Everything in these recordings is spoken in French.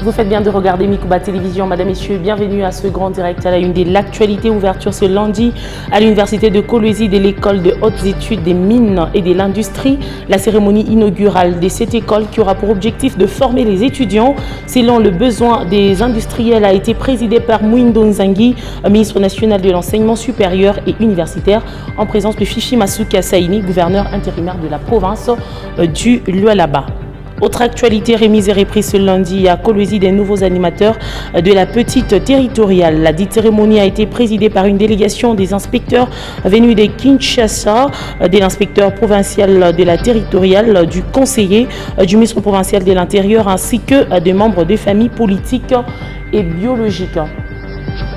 Vous faites bien de regarder Mikuba Télévision. Madame, Messieurs, bienvenue à ce grand direct à la une de l'actualité. Ouverture ce lundi à l'université de Kolwezi de l'école de hautes études des mines et de l'industrie. La cérémonie inaugurale de cette école qui aura pour objectif de former les étudiants selon le besoin des industriels a été présidée par Mwindo Nzangi, ministre national de l'enseignement supérieur et universitaire, en présence de Fifi Masuka Saini, gouverneur intérimaire de la province du Lualaba. Autre actualité remise et reprise ce lundi à Kolwezi des nouveaux animateurs de la petite territoriale. La dite cérémonie a été présidée par une délégation des inspecteurs venus de Kinshasa, de l'inspecteur provincial de la territoriale, du conseiller du ministre provincial de l'Intérieur ainsi que des membres des familles politiques et biologiques.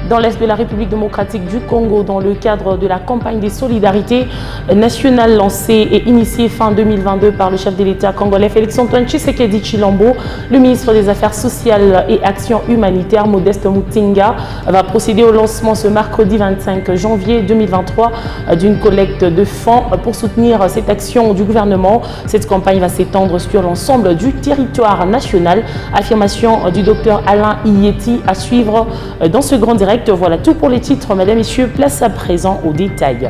Dans l'Est de la République démocratique du Congo, dans le cadre de la campagne des solidarités nationales lancée et initiée fin 2022 par le chef de l'État congolais Félix-Antoine Tshisekedi Tshilombo, le ministre des Affaires sociales et Actions humanitaires Modeste Mutinga va procéder au lancement ce mercredi 25 janvier 2023 d'une collecte de fonds pour soutenir cette action du gouvernement. Cette campagne va s'étendre sur l'ensemble du territoire national. Affirmation du docteur Alain Iyeti à suivre dans ce grand direct. Voilà tout pour les titres, mesdames, messieurs. Place à présent aux détails.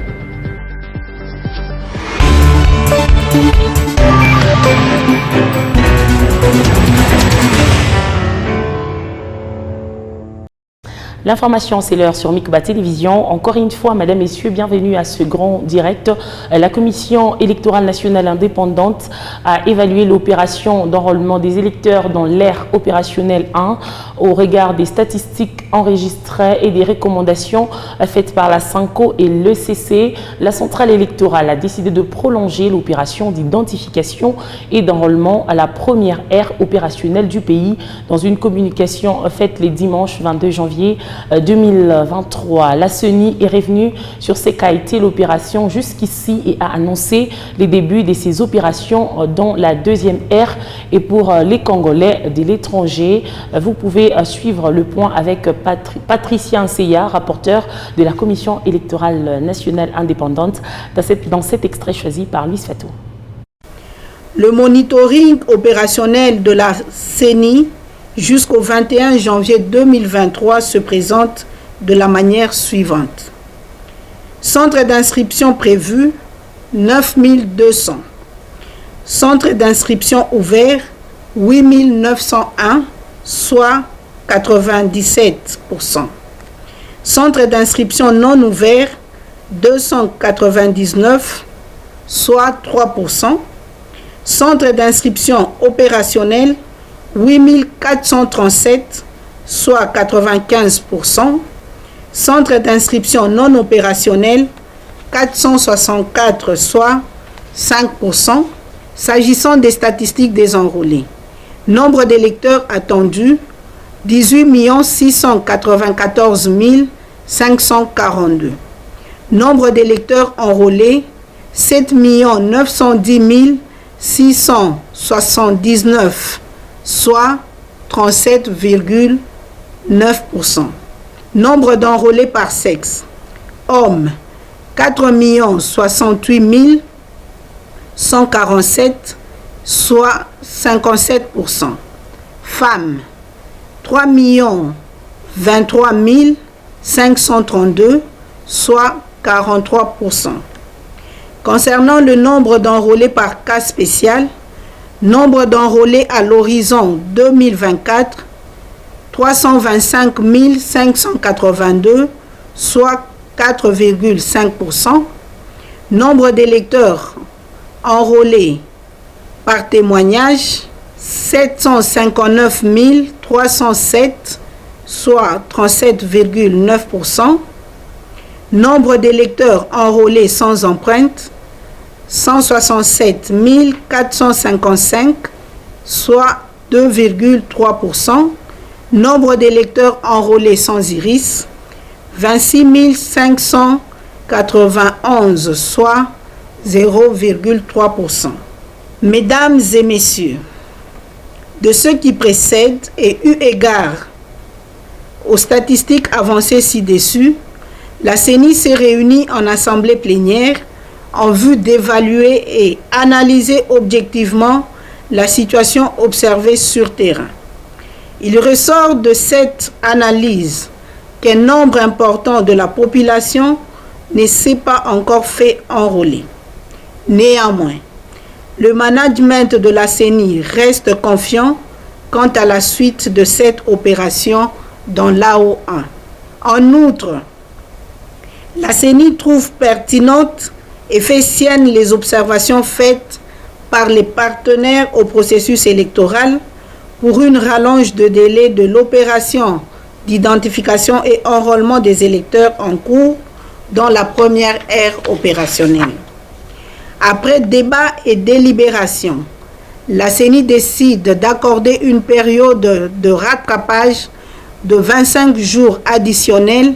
L'information, c'est l'heure sur Mikuba Télévision. Encore une fois, mesdames, messieurs, bienvenue à ce grand direct. La Commission électorale nationale indépendante a évalué l'opération d'enrôlement des électeurs dans l'ère opérationnelle 1 au regard des statistiques enregistrées et des recommandations faites par la SENCO et l'ECC. La centrale électorale a décidé de prolonger l'opération d'identification et d'enrôlement à la première ère opérationnelle du pays dans une communication faite les dimanches 22 janvier 2023. La CENI est revenue sur ce qu'a été l'opération jusqu'ici et a annoncé les débuts de ces opérations dans la deuxième ère. Et pour les Congolais de l'étranger, vous pouvez suivre le point avec Patricia Nseya, rapporteur de la Commission électorale nationale indépendante, dans cet extrait choisi par Louis Fatou. Le monitoring opérationnel de la CENI jusqu'au 21 janvier 2023 se présente de la manière suivante. Centre d'inscription prévu, 9200. Centre d'inscription ouvert, 8901, soit 97%. Centre d'inscription non ouvert, 299, soit 3%. Centre d'inscription opérationnel, 8437, soit 95%. Centre d'inscription non opérationnel, 464, soit 5%. S'agissant des statistiques des enrôlés, nombre d'électeurs attendus, 18 694 542. Nombre d'électeurs enrôlés, 7 910 679, soit 37,9%. Nombre d'enrôlés par sexe. Hommes, 4 068 147, soit 57%. Femmes, 3 023 532, soit 43%. Concernant le nombre d'enrôlés par cas spécial, nombre d'enrôlés à l'horizon 2024, 325 582, soit 4,5%. Nombre d'électeurs enrôlés par témoignage, 759 307, soit 37,9%. Nombre d'électeurs enrôlés sans empreinte, 167 455, soit 2,3%. Nombre d'électeurs enrôlés sans iris, 26 591, soit 0,3%. Mesdames et messieurs, de ce qui précède et eu égard aux statistiques avancées ci-dessus, la CENI s'est réunie en assemblée plénière en vue d'évaluer et analyser objectivement la situation observée sur terrain. Il ressort de cette analyse qu'un nombre important de la population ne s'est pas encore fait enrôler. Néanmoins, le management de la CENI reste confiant quant à la suite de cette opération dans l'AO1. En outre, la CENI trouve pertinente et fait sienne les observations faites par les partenaires au processus électoral pour une rallonge de délai de l'opération d'identification et enrôlement des électeurs en cours dans la première ère opérationnelle. Après débat et délibération, la CENI décide d'accorder une période de rattrapage de 25 jours additionnels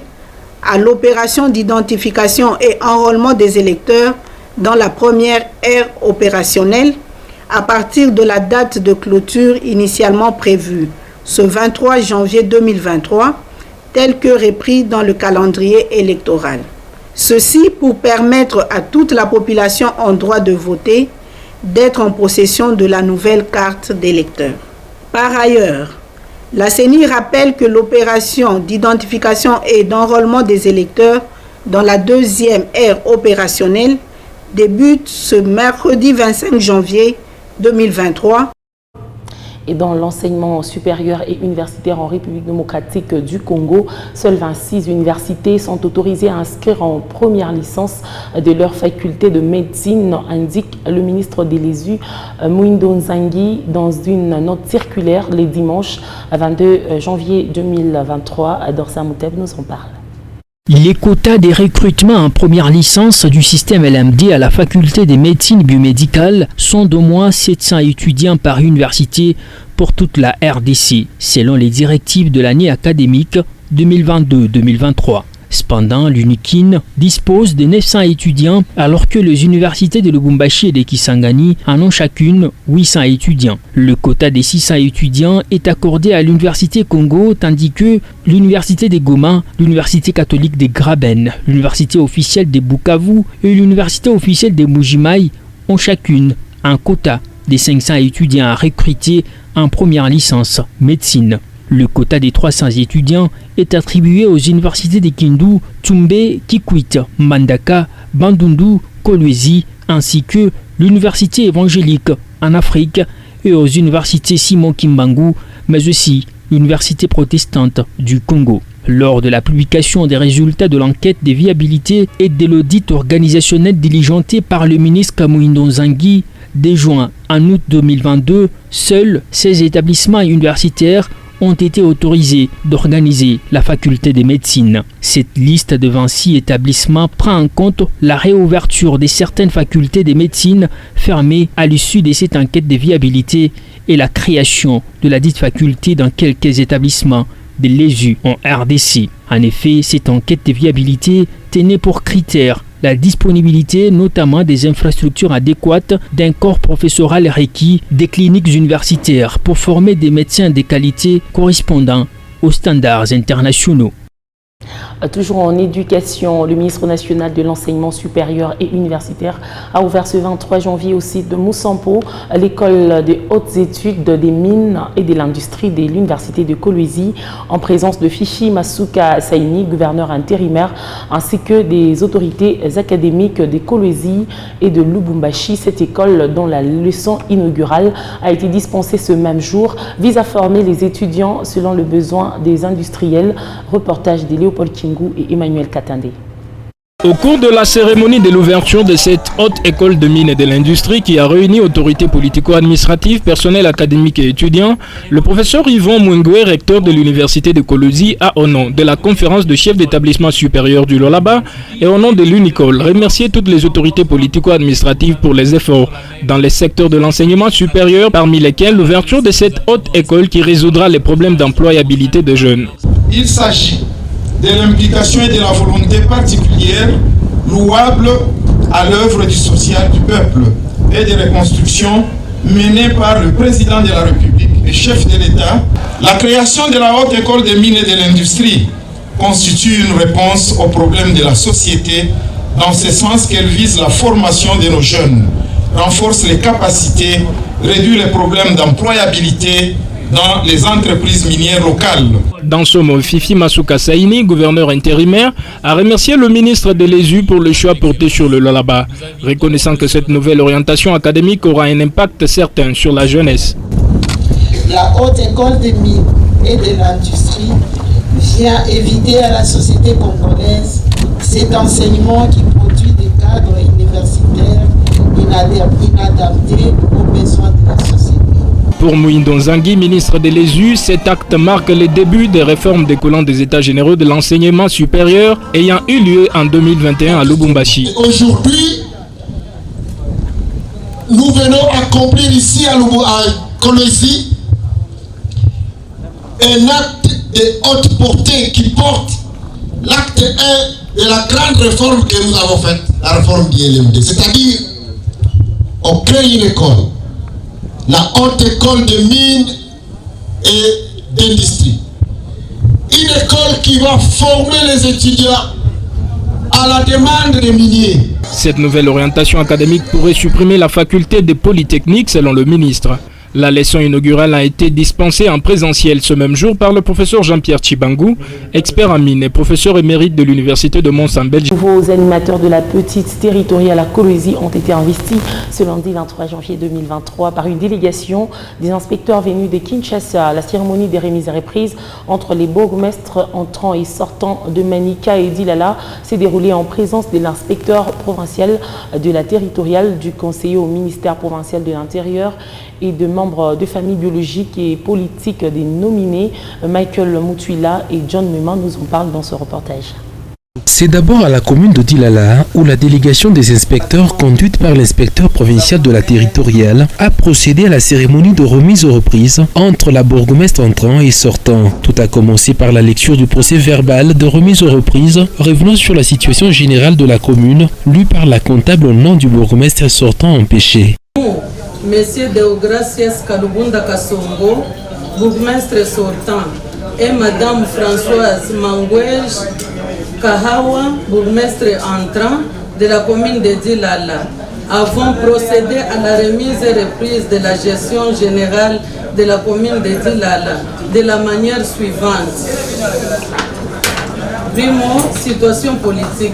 à l'opération d'identification et enrôlement des électeurs dans la première ère opérationnelle à partir de la date de clôture initialement prévue, ce 23 janvier 2023, tel que repris dans le calendrier électoral. Ceci pour permettre à toute la population en droit de voter d'être en possession de la nouvelle carte d'électeur. Par ailleurs, la CENI rappelle que l'opération d'identification et d'enrôlement des électeurs dans la deuxième ère opérationnelle débute ce mercredi 25 janvier 2023. Et dans l'enseignement supérieur et universitaire en République démocratique du Congo, seules 26 universités sont autorisées à inscrire en première licence de leur faculté de médecine, indique le ministre de l'ESU, Mwindo Nzangi, dans une note circulaire le dimanche 22 janvier 2023. Dorsa Mouteb nous en parle. Les quotas des recrutements en première licence du système LMD à la faculté des médecines biomédicales sont d'au moins 700 étudiants par université pour toute la RDC, selon les directives de l'année académique 2022-2023. Cependant, l'UNIKIN dispose de 900 étudiants alors que les universités de Lubumbashi et de Kisangani en ont chacune 800 étudiants. Le quota des 600 étudiants est accordé à l'Université Congo tandis que l'Université de Goma, l'Université catholique de Graben, l'Université officielle de Bukavu et l'Université officielle de Mujimai ont chacune un quota des 500 étudiants à recruter en première licence médecine. Le quota des 300 étudiants est attribué aux universités de Kindu, Tumbe, Kikwit, Mandaka, Bandundu, Kolwezi, ainsi que l'université évangélique en Afrique et aux universités Simon Kimbangu, mais aussi l'université protestante du Congo. Lors de la publication des résultats de l'enquête de viabilité et de l'audit organisationnel diligenté par le ministre Mwindo Nzangi, dès juin en août 2022, seuls 16 établissements universitaires ont été autorisés d'organiser la faculté de médecine. Cette liste de 26 établissements prend en compte la réouverture de certaines facultés de médecine fermées à l'issue de cette enquête de viabilité et la création de la dite faculté dans quelques établissements de l'ESU en RDC. En effet, cette enquête de viabilité tenait pour critère la disponibilité notamment des infrastructures adéquates d'un corps professoral requis des cliniques universitaires pour former des médecins de qualité correspondant aux standards internationaux. Toujours en éducation, le ministre national de l'enseignement supérieur et universitaire a ouvert ce 23 janvier au site de Moussampo l'école des hautes études des mines et de l'industrie de l'université de Kolwezi en présence de Fichi Masuka Saini, gouverneur intérimaire, ainsi que des autorités académiques de Kolwezi et de Lubumbashi. Cette école, dont la leçon inaugurale a été dispensée ce même jour, vise à former les étudiants selon le besoin des industriels. Reportage de Léopold Kingu et Emmanuel Katandé. Au cours de la cérémonie de l'ouverture de cette haute école de mines et de l'industrie qui a réuni autorités politico-administratives, personnel académique et étudiants, le professeur Yvon Mwengwe, recteur de l'université de Kolwezi, a au nom de la conférence de chefs d'établissement supérieur du Lolaba et au nom de l'UNICOL remercié toutes les autorités politico-administratives pour les efforts dans les secteurs de l'enseignement supérieur, parmi lesquels l'ouverture de cette haute école qui résoudra les problèmes d'employabilité des jeunes. Il s'agit de l'implication et de la volonté particulière, louable à l'œuvre du social du peuple et de reconstruction menée par le président de la République et chef de l'État. La création de la haute école des mines et de l'industrie constitue une réponse aux problèmes de la société, dans ce sens qu'elle vise la formation de nos jeunes, renforce les capacités, réduit les problèmes d'employabilité dans les entreprises minières locales. Dans ce mot, Fifi Masuka Saini, gouverneur intérimaire, a remercié le ministre de l'ESU pour le choix porté sur le Lualaba, reconnaissant que cette nouvelle orientation académique aura un impact certain sur la jeunesse. La Haute École des Mines et de l'Industrie vient éviter à la société congolaise cet enseignement qui produit des cadres universitaires inadaptés aux besoins de la société. Pour Mouindo Nzangi, ministre de l'ESU, cet acte marque le début des réformes découlant des États généraux de l'enseignement supérieur ayant eu lieu en 2021 à Lubumbashi. Aujourd'hui, nous venons accomplir ici à Kolwezi un acte de haute portée qui porte l'acte 1 de la grande réforme que nous avons faite, la réforme du LMD. C'est-à-dire, on crée une école, la Haute École de Mines et d'Industrie. Une école qui va former les étudiants à la demande des miniers. Cette nouvelle orientation académique pourrait supprimer la faculté des polytechniques selon le ministre. La leçon inaugurale a été dispensée en présentiel ce même jour par le professeur Jean-Pierre Tchibangu, expert en mines et professeur émérite de l'université de Mons en Belgique. Les nouveaux animateurs de la petite territoriale à Kolwezi ont été investis ce lundi 23 janvier 2023 par une délégation des inspecteurs venus de Kinshasa. La cérémonie des remises et reprises entre les bourgmestres entrants et sortants de Manika et d'Ilala s'est déroulée en présence de l'inspecteur provincial de la territoriale, du conseiller au ministère provincial de l'Intérieur et de membres de familles biologiques et politiques des nominés. Michael Mutwila et John Mema nous en parlent dans ce reportage. C'est d'abord à la commune de Dilala où la délégation des inspecteurs conduite par l'inspecteur provincial de la territoriale a procédé à la cérémonie de remise aux reprises entre la bourgmestre entrant et sortant. Tout a commencé par la lecture du procès verbal de remise aux reprises revenant sur la situation générale de la commune lu par la comptable au nom du bourgmestre sortant empêché. Monsieur Deogracias Kalubunda Kasongo, bourgmestre sortant, et Madame Françoise Mangouej Kahawa, bourgmestre entrant de la commune de Dilala, avons procédé à la remise et reprise de la gestion générale de la commune de Dilala de la manière suivante. Primo, situation politique.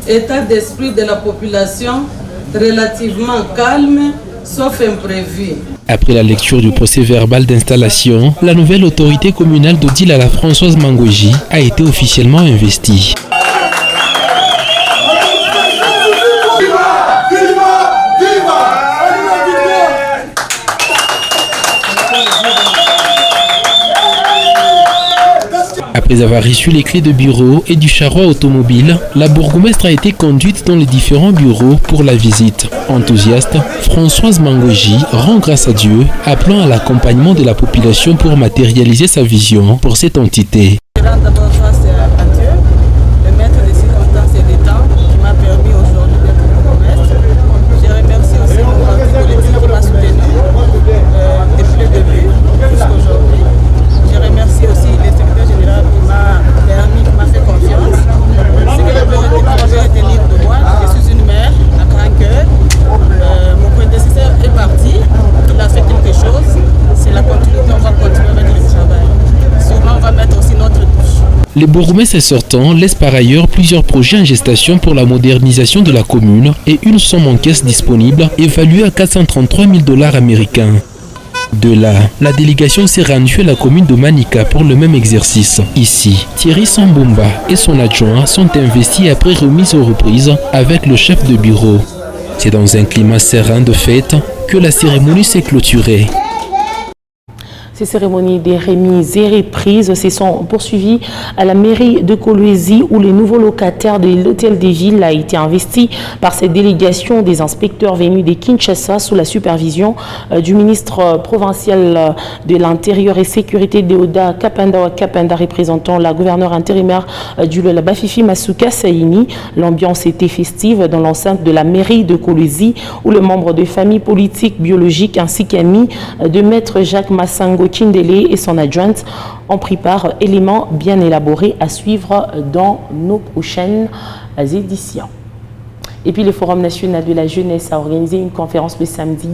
État d'esprit de la population relativement calme, sauf imprévu. Après la lecture du procès verbal d'installation, la nouvelle autorité communale de Dilala, Françoise Mangouji, a été officiellement investie. Après avoir reçu les clés de bureau et du charroi automobile, la bourgmestre a été conduite dans les différents bureaux pour la visite. Enthousiaste, Françoise Mangouji rend grâce à Dieu, appelant à l'accompagnement de la population pour matérialiser sa vision pour cette entité. Je rends d'abord grâce à Dieu, le maître des circonstances et des temps, qui m'a permis aujourd'hui d'être bourgmestre. Je remercie aussi mon parti politique qui m'a soutenu depuis le début jusqu'à aujourd'hui. Je remercie aussi le secrétaire général qui m'a permis, qui m'a fait confiance. Ce que le bureau avait retenir de moi, je suis une mère à grand cœur. Mon prédécesseur est parti, il a fait quelque chose. C'est la continuité, on va continuer avec le travail. Sûrement, on va mettre aussi notre touche. Les bourgmestres sortants laissent par ailleurs plusieurs projets en gestation pour la modernisation de la commune et une somme en caisse disponible évaluée à 433 000 $ américains. De là, la délégation s'est rendue à la commune de Manika pour le même exercice. Ici, Thierry Sambumba et son adjoint sont investis après remise aux reprises avec le chef de bureau. C'est dans un climat serein de fête que la cérémonie s'est clôturée. Ces cérémonies des remises et reprises se sont poursuivies à la mairie de Kolwezi où le nouveau locataire de l'hôtel des villes a été investi par cette délégation des inspecteurs venus de Kinshasa sous la supervision du ministre provincial de l'Intérieur et Sécurité Deoda Kapenda représentant la gouverneure intérimaire du Lualaba Fifi Masuka Saini. L'ambiance était festive dans l'enceinte de la mairie de Kolwezi où le membre de famille politique biologique ainsi qu'ami de maître Jacques Massango Kindele et son adjointe ont pris part, éléments bien élaborés à suivre dans nos prochaines éditions. Et puis le Forum national de la jeunesse a organisé une conférence le samedi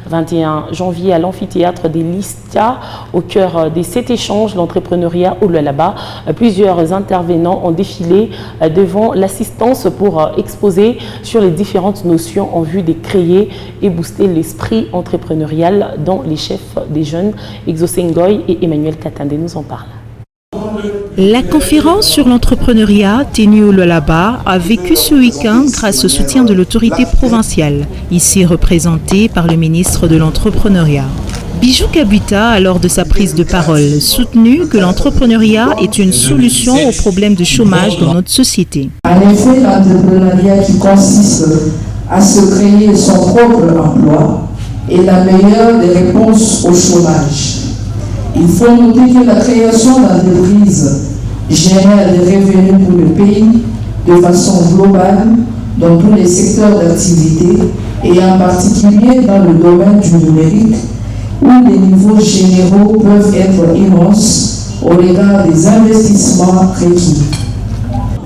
21 janvier à l'amphithéâtre des Listia. Au cœur de cet échange, l'entrepreneuriat au Lualaba. Plusieurs intervenants ont défilé devant l'assistance pour exposer sur les différentes notions en vue de créer et booster l'esprit entrepreneurial dont les chefs des jeunes, Exaucé Ngoy et Emmanuel Katande, nous en parlent. La conférence sur l'entrepreneuriat tenue au Lualaba a vécu ce week-end grâce au soutien de l'autorité provinciale, ici représentée par le ministre de l'entrepreneuriat. Bijou Kabuta a lors de sa prise de parole soutenu que l'entrepreneuriat est une solution au problème de chômage dans notre société. En effet, l'entrepreneuriat qui consiste à se créer son propre emploi est la meilleure des réponses au chômage. Il faut noter que la création d'entreprises génère des revenus pour le pays de façon globale dans tous les secteurs d'activité et en particulier dans le domaine du numérique où les niveaux généraux peuvent être immenses au regard des investissements requis.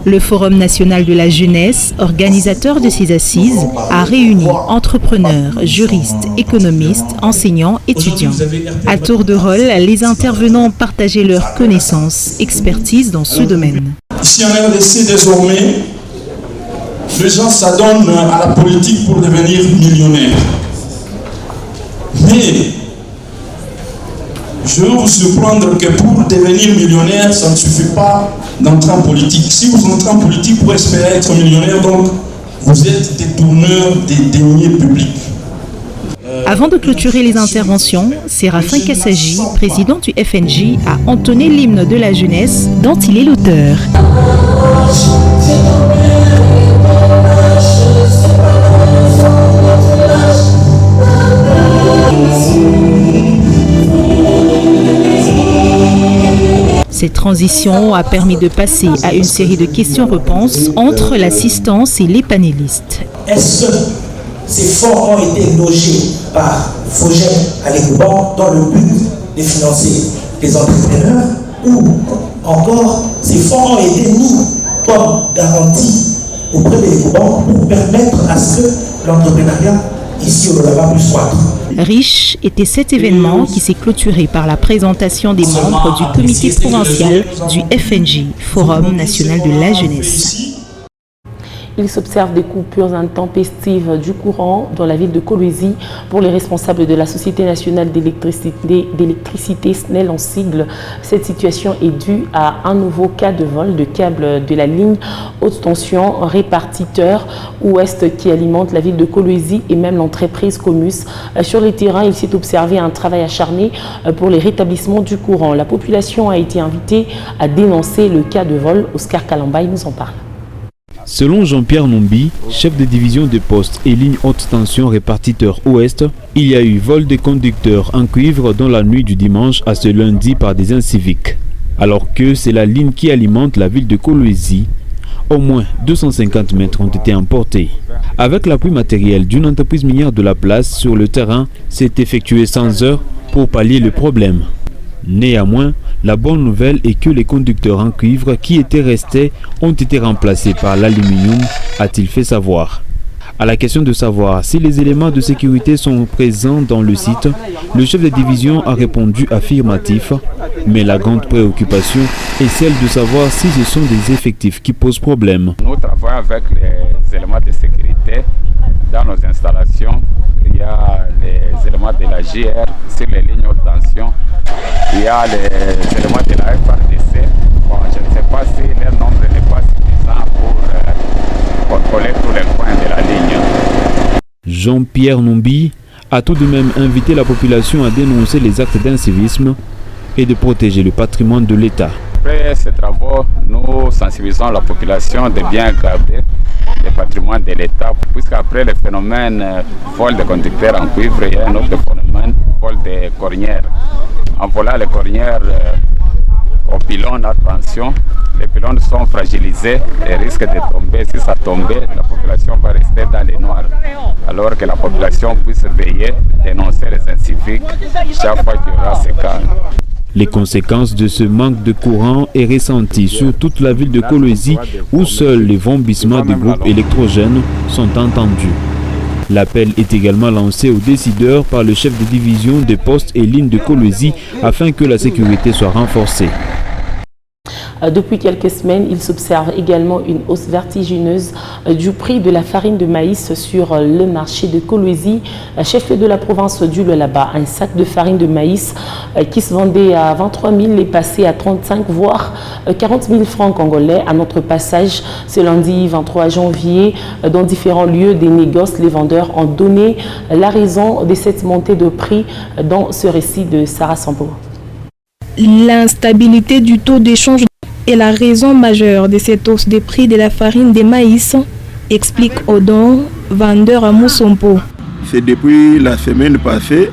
Le Forum national de la jeunesse, organisateur de ces assises, a réuni entrepreneurs, juristes, économistes, enseignants, étudiants. À tour de rôle, les intervenants ont partagé leurs connaissances, expertise dans ce domaine. Ici en RDC, désormais, les gens s'adonnent à la politique pour devenir millionnaires. Mais je veux vous surprendre que pour devenir millionnaire, ça ne suffit pas d'entrer en politique. Si vous entrez en politique pour espérer être millionnaire, donc vous êtes détourneur des deniers publics. Avant de clôturer les interventions, Séraphin Kassagi, président du FNJ, a entonné l'hymne de la jeunesse dont il est l'auteur. Cette transition a permis de passer à une série de questions-réponses entre l'assistance et les panélistes. Est-ce que ces fonds ont été logés par Fogem à l'Écobank dans le but de financer les entrepreneurs ou encore ces fonds ont été mis comme garantie auprès de l'Écobank pour permettre à ce que l'entrepreneuriat ici au Lualaba puisse croître? Riche était cet événement qui s'est clôturé par la présentation des membres du comité provincial du FNJ, Forum national de la jeunesse. Il s'observe des coupures intempestives du courant dans la ville de Kolwezi. Pour les responsables de la Société nationale d'électricité SNEL en sigle, cette situation est due à un nouveau cas de vol de câbles de la ligne haute tension répartiteur ouest qui alimente la ville de Kolwezi et même l'entreprise Comus. Sur les terrains, il s'est observé un travail acharné pour les rétablissements du courant. La population a été invitée à dénoncer le cas de vol. Oscar Kalambay nous en parle. Selon Jean-Pierre Nombi, chef de division de postes et ligne haute tension répartiteur ouest, il y a eu vol de conducteurs en cuivre dans la nuit du dimanche à ce lundi par des inciviques. Alors que c'est la ligne qui alimente la ville de Kolwezi, au moins 250 mètres ont été emportés. Avec l'appui matériel d'une entreprise minière de la place sur le terrain, s'est effectué 100 heures pour pallier le problème. Néanmoins, la bonne nouvelle est que les conducteurs en cuivre qui étaient restés ont été remplacés par l'aluminium, a-t-il fait savoir. À la question de savoir si les éléments de sécurité sont présents dans le site, le chef de division a répondu affirmatif, mais la grande préoccupation est celle de savoir si ce sont des effectifs qui posent problème. Nous travaillons avec les éléments de sécurité dans nos installations. Il y a les éléments de la JR sur les lignes haute tension. Il y a les éléments de la FRDC. Bon, je ne sais pas si leur nombre n'est pas suffisant pour contrôler tous les points de la ligne. Jean-Pierre Nombi a tout de même invité la population à dénoncer les actes d'incivisme et de protéger le patrimoine de l'État. Après ces travaux, nous sensibilisons la population de bien garder le patrimoine de l'État, puisqu'après le phénomène vol de conducteurs en cuivre, il y a un autre phénomène vol de cornières. En volant les cornières aux pylônes à tension, les pylônes sont fragilisés et risquent de tomber. Si ça tombe, la population va rester dans les noirs. Alors que la population puisse veiller, dénoncer les inciviques chaque fois qu'il y aura ces cas. Les conséquences de ce manque de courant est ressenties sur toute la ville de Kolwezi où seuls les vombissements des groupes électrogènes sont entendus. L'appel est également lancé aux décideurs par le chef de division des postes et lignes de Kolwezi afin que la sécurité soit renforcée. Depuis quelques semaines, il s'observe également une hausse vertigineuse du prix de la farine de maïs sur le marché de Kolwezi, chef de la province du Lualaba. Un sac de farine de maïs qui se vendait à 23 000 est passé à 35 voire 40 000 francs congolais. À notre passage, ce lundi 23 janvier, dans différents lieux des négoces, les vendeurs ont donné la raison de cette montée de prix dans ce récit de Sarah Sambo. L'instabilité du taux d'échange est la raison majeure de cette hausse des prix de la farine de maïs, explique Odon, vendeur à Moussompo. C'est depuis la semaine passée,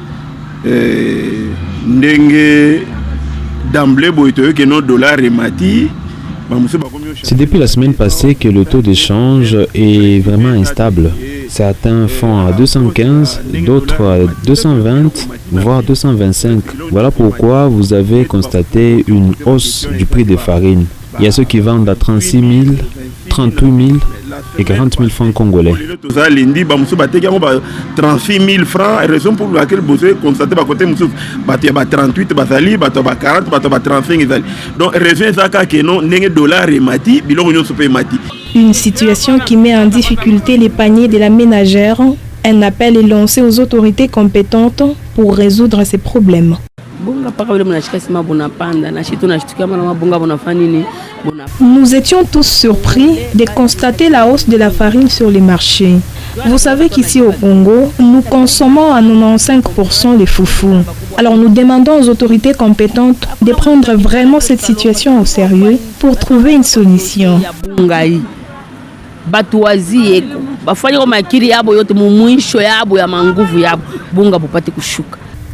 d'emblée, que nos dollars est mati. C'est depuis la semaine passée que le taux d'échange est vraiment instable. Certains font à 215, d'autres à 220, voire 225. Voilà pourquoi vous avez constaté une hausse du prix des farines. Il y a ceux qui vendent à 36 000, 38 000 et 40 000 francs congolais. 36 000 francs, raison pour laquelle vous avez constaté à côté, il y a 38, 40, 35. Donc, raison que non, les dollars et mati, une situation qui met en difficulté les paniers de la ménagère. Un appel est lancé aux autorités compétentes pour résoudre ces problèmes. Nous étions tous surpris de constater la hausse de la farine sur les marchés. Vous savez qu'ici au Congo, nous consommons à 95% les foufous. Alors nous demandons aux autorités compétentes de prendre vraiment cette situation au sérieux pour trouver une solution.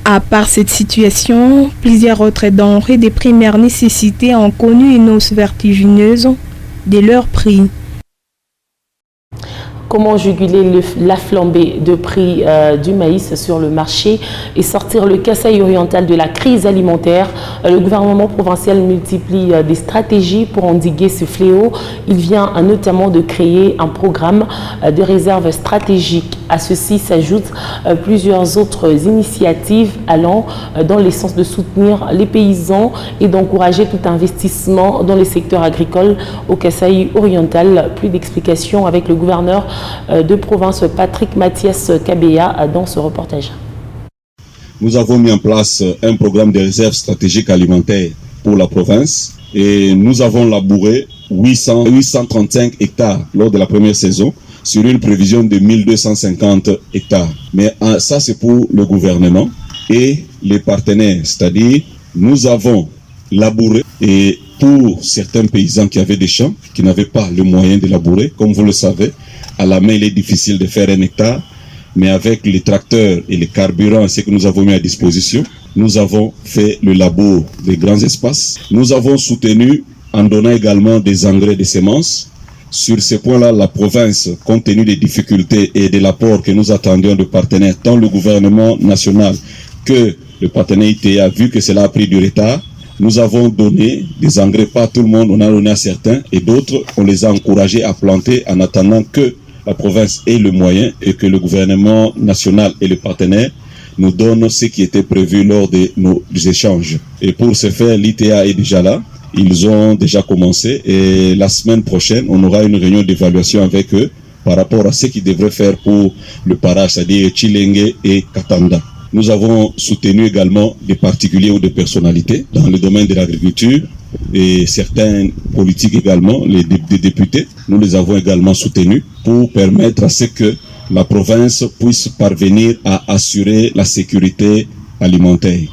À part cette situation, plusieurs autres denrées des premières nécessités ont connu une hausse vertigineuse de leurs prix. Comment juguler la flambée de prix du maïs sur le marché et sortir le Kasaï oriental de la crise alimentaire? Le gouvernement provincial multiplie des stratégies pour endiguer ce fléau. Il vient notamment de créer un programme de réserve stratégique. À ceci s'ajoutent plusieurs autres initiatives allant dans le sens de soutenir les paysans et d'encourager tout investissement dans le secteur agricole au Kasaï oriental. Plus d'explications avec le gouverneur de province Patrick Mathias Kabeya dans ce reportage. Nous avons mis en place un programme de réserve stratégique alimentaire pour la province et nous avons labouré 835 hectares lors de la première saison sur une prévision de 1250 hectares. Mais ça c'est pour le gouvernement et les partenaires, c'est-à-dire nous avons labouré et pour certains paysans qui avaient des champs, qui n'avaient pas le moyen de labourer, comme vous le savez, à la main, il est difficile de faire 1 hectare, mais avec les tracteurs et les carburants, ce que nous avons mis à disposition, nous avons fait le labour des grands espaces. Nous avons soutenu en donnant également des engrais, des semences. Sur ce point-là, la province, compte tenu des difficultés et de l'apport que nous attendions de partenaires, tant le gouvernement national que le partenaire ITA, vu que cela a pris du retard, nous avons donné des engrais, pas à tout le monde, on a donné à certains, et d'autres, on les a encouragés à planter en attendant que la province ait le moyen et que le gouvernement national et les partenaires nous donnent ce qui était prévu lors de nos échanges. Et pour ce faire, l'ITA est déjà là. Ils ont déjà commencé et la semaine prochaine, on aura une réunion d'évaluation avec eux par rapport à ce qu'ils devraient faire pour le parage, c'est-à-dire Chilenge et Katanda. Nous avons soutenu également des particuliers ou des personnalités dans le domaine de l'agriculture et certains politiques également, des députés. Nous les avons également soutenus pour permettre à ce que la province puisse parvenir à assurer la sécurité alimentaire.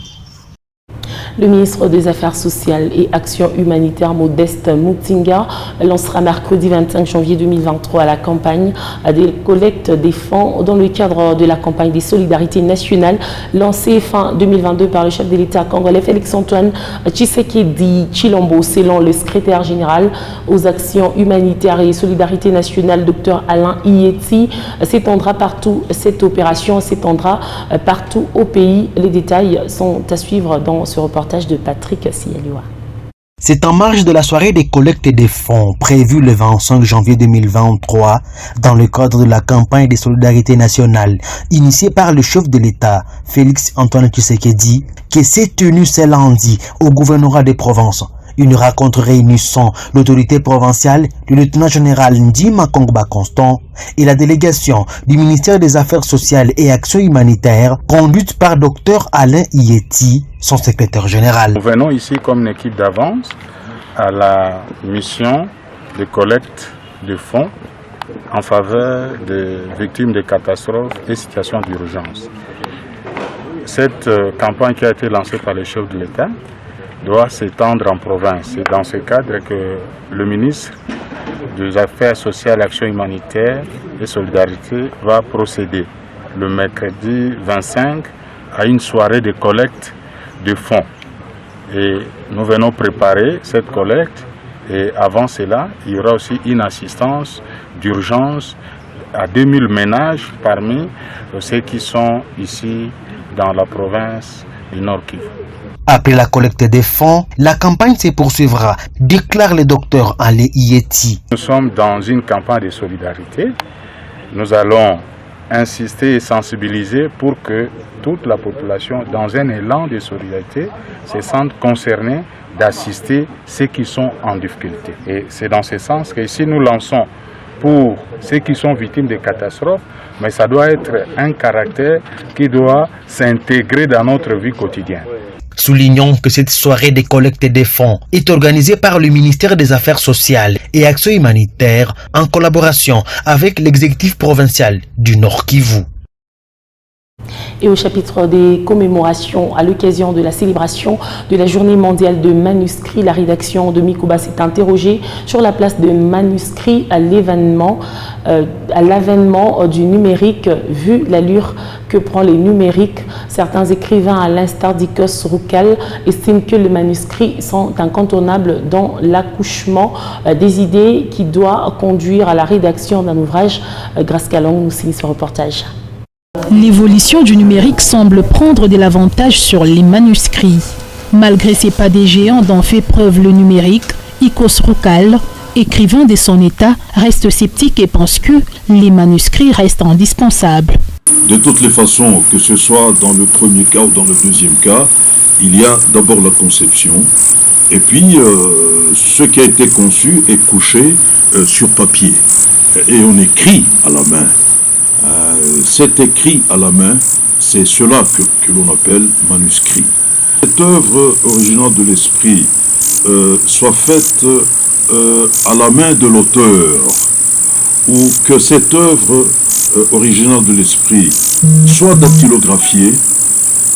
Le ministre des Affaires sociales et Action humanitaire Modeste Moutinga lancera mercredi 25 janvier 2023 à la campagne des collectes des fonds dans le cadre de la campagne des solidarités nationales lancée fin 2022 par le chef de l'État congolais Félix-Antoine Tshisekedi Tshilombo. Selon le secrétaire général aux actions humanitaires et solidarité nationale, Dr Alain Ieti, cette opération s'étendra partout au pays. Les détails sont à suivre dans ce reportage. reportage de Patrick Sialiwa. C'est en marge de la soirée des collectes des fonds prévue le 25 janvier 2023 dans le cadre de la campagne de solidarité nationale initiée par le chef de l'État, Félix Antoine Tshisekedi, qui s'est tenue ce lundi au gouvernorat des Provinces. Une rencontre réunissant l'autorité provinciale, le lieutenant-général Ndima Kongba Constant et la délégation du ministère des Affaires sociales et Actions humanitaires conduite par Dr Alain Ieti, son secrétaire général. Nous venons ici comme une équipe d'avance à la mission de collecte de fonds en faveur des victimes de catastrophes et situations d'urgence. Cette campagne qui a été lancée par le chef de l'État doit s'étendre en province. C'est dans ce cadre que le ministre des Affaires sociales, Action humanitaire et Solidarité va procéder le mercredi 25 à une soirée de collecte de fonds. Et nous venons préparer cette collecte et avant cela, il y aura aussi une assistance d'urgence à 2000 ménages parmi ceux qui sont ici dans la province du Nord Kivu. Après la collecte des fonds, la campagne se poursuivra, déclare le docteur Alain Ieti. Nous sommes dans une campagne de solidarité. Nous allons insister et sensibiliser pour que toute la population, dans un élan de solidarité, se sente concernée d'assister ceux qui sont en difficulté. Et c'est dans ce sens que ici nous lançons pour ceux qui sont victimes de catastrophes, mais ça doit être un caractère qui doit s'intégrer dans notre vie quotidienne. Soulignons que cette soirée de collecte des fonds est organisée par le ministère des Affaires sociales et Actions humanitaires en collaboration avec l'exécutif provincial du Nord Kivu. Et au chapitre des commémorations, à l'occasion de la célébration de la journée mondiale de manuscrits, la rédaction de Mikuba s'est interrogée sur la place des manuscrits à l'avènement du numérique, vu l'allure que prend les numériques. Certains écrivains, à l'instar d'Ikos Rukal, estiment que les manuscrits sont incontournables dans l'accouchement des idées qui doit conduire à la rédaction d'un ouvrage. Grâce Kalong nous signe ce reportage. L'évolution du numérique semble prendre de l'avantage sur les manuscrits. Malgré ces pas des géants dont fait preuve le numérique, Ikos Rukal, écrivain de son état, reste sceptique et pense que les manuscrits restent indispensables. De toutes les façons, que ce soit dans le premier cas ou dans le deuxième cas, il y a d'abord la conception, et puis ce qui a été conçu est couché sur papier, et on écrit à la main. Cet écrit à la main, c'est cela que l'on appelle manuscrit. Cette œuvre originale de l'esprit soit faite à la main de l'auteur, ou que cette œuvre originale de l'esprit soit dactylographiée,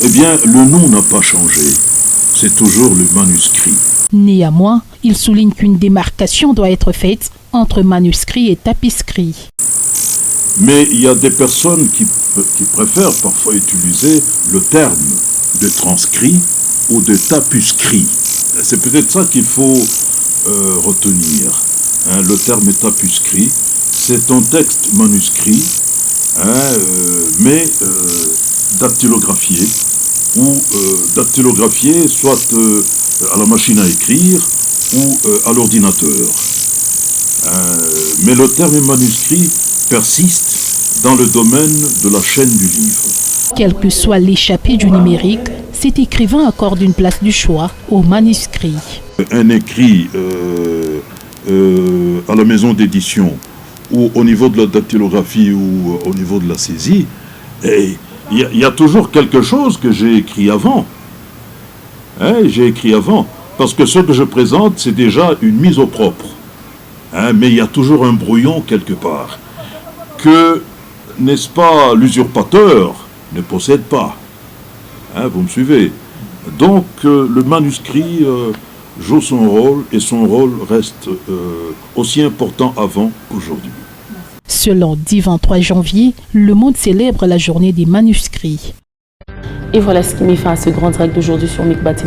eh bien le nom n'a pas changé, c'est toujours le manuscrit. Néanmoins, il souligne qu'une démarcation doit être faite entre manuscrit et tapisserie. Mais il y a des personnes qui préfèrent parfois utiliser le terme de transcrit ou de tapuscrit. C'est peut-être ça qu'il faut retenir. Le terme tapuscrit, c'est un texte manuscrit, mais dactylographié, ou dactylographié soit à la machine à écrire ou à l'ordinateur. Mais le terme manuscrit persiste dans le domaine de la chaîne du livre. Quel que soit l'échappée du numérique, cet écrivain accorde une place du choix au manuscrit. Un écrit à la maison d'édition, ou au niveau de la dactylographie ou au niveau de la saisie, il y a toujours quelque chose que j'ai écrit avant. J'ai écrit avant, parce que ce que je présente, c'est déjà une mise au propre. Mais il y a toujours un brouillon quelque part, que, n'est-ce pas, l'usurpateur ne possède pas. Vous me suivez? Donc le manuscrit joue son rôle, et son rôle reste aussi important avant qu'aujourd'hui. Ce lundi 23 janvier, le monde célèbre la journée des manuscrits. Et voilà ce qui met fin à ce grand direct d'aujourd'hui sur Mikuba.